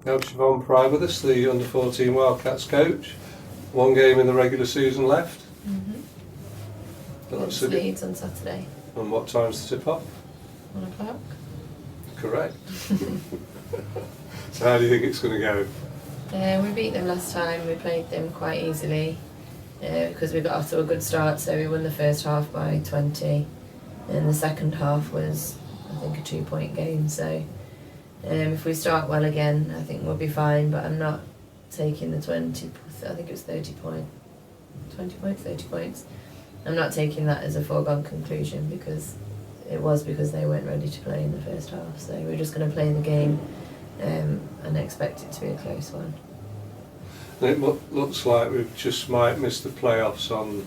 We have Siobhan Pry with us, the under-14 Wildcats coach. One game in the regular season left. Against Leeds on Saturday. And what time's the tip-off? 1 o'clock. Correct. So how do you think it's going to go? We beat them last time. We played them quite easily because we got off to a good start. So we won the first half by 20, and the second half was, I think, a 2-point game. So if we start well again, I think we'll be fine. But I'm not taking the 20. I think it was 30 points. I'm not taking that as a foregone conclusion because they weren't ready to play in the first half. So we're just going to play the game and expect it to be a close one. It looks like we just might miss the playoffs on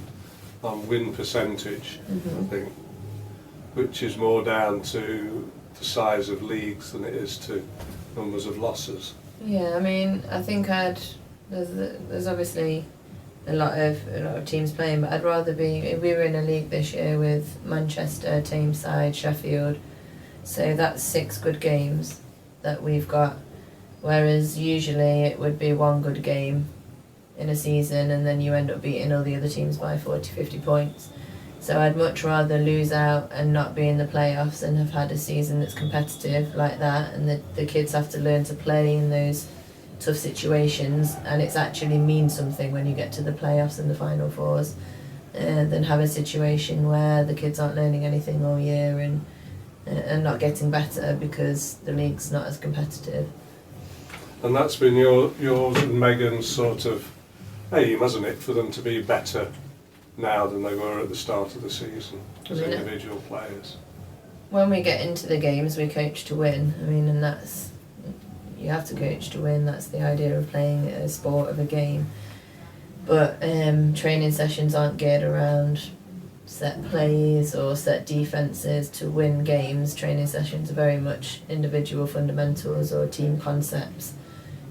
win percentage, I think, which is more down to the size of leagues than it is to numbers of losses. Yeah, I mean, I think there's obviously a lot of teams playing, but I'd rather be. We were in a league this year with Manchester, Tameside, Sheffield, so that's 6 good games that we've got, whereas usually it would be 1 good game in a season and then you end up beating all the other teams by 40-50 points. So I'd much rather lose out and not be in the playoffs and have had a season that's competitive like that, and the kids have to learn to play in those tough situations and it's actually means something when you get to the playoffs and the final fours, than have a situation where the kids aren't learning anything all year and not getting better because the league's not as competitive. And that's been yours and Megan's sort of aim, hasn't it, for them to be better now than they were at the start of the season as individual players? When we get into the games, we coach to win. I mean, and that's, you have to coach to win. That's the idea of playing a sport, of a game. But training sessions aren't geared around set plays or set defences to win games. Training sessions are very much individual fundamentals or team concepts.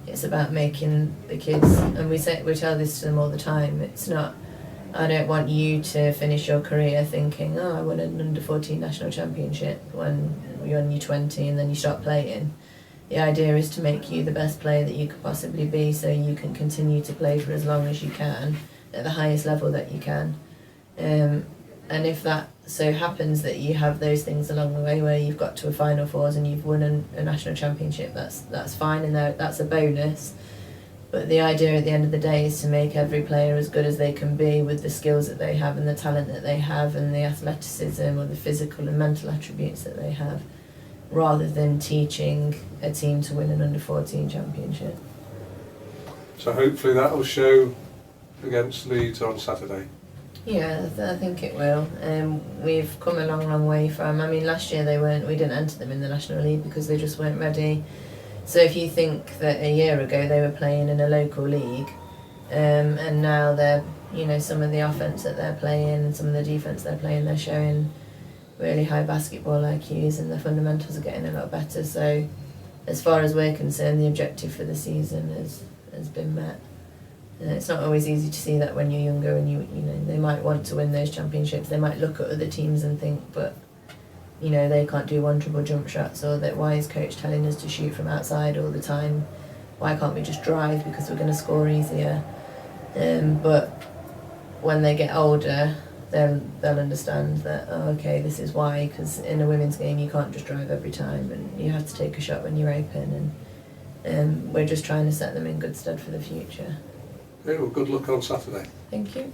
It's about making the kids, and we tell this to them all the time, it's not, I don't want you to finish your career thinking, oh, I won an under-14 national championship when you're on U20 and then you start playing. The idea is to make you the best player that you could possibly be so you can continue to play for as long as you can at the highest level that you can. And if that so happens that you have those things along the way where you've got to a Final Fours and you've won a national championship, that's fine and that's a bonus. But the idea at the end of the day is to make every player as good as they can be with the skills that they have and the talent that they have and the athleticism or the physical and mental attributes that they have, rather than teaching a team to win an under-14 championship. So hopefully that will show against Leeds on Saturday. Yeah, I think it will. We've come a long way from, I mean, last year we didn't enter them in the National League because they just weren't ready. So if you think that a year ago they were playing in a local league, and now they're, some of the offence that they're playing and some of the defence they're playing, they're showing really high basketball IQs and the fundamentals are getting a lot better. So as far as we're concerned, the objective for the season has been met. It's not always easy to see that when you're younger and they might want to win those championships. They might look at other teams and think, but they can't do 1 triple jump shots, or that why is coach telling us to shoot from outside all the time? Why can't we just drive because we're going to score easier? But when they get older, they'll understand that, oh, okay, this is why, because in a women's game you can't just drive every time and you have to take a shot when you're open, and we're just trying to set them in good stead for the future. Okay, well, good luck on Saturday. Thank you.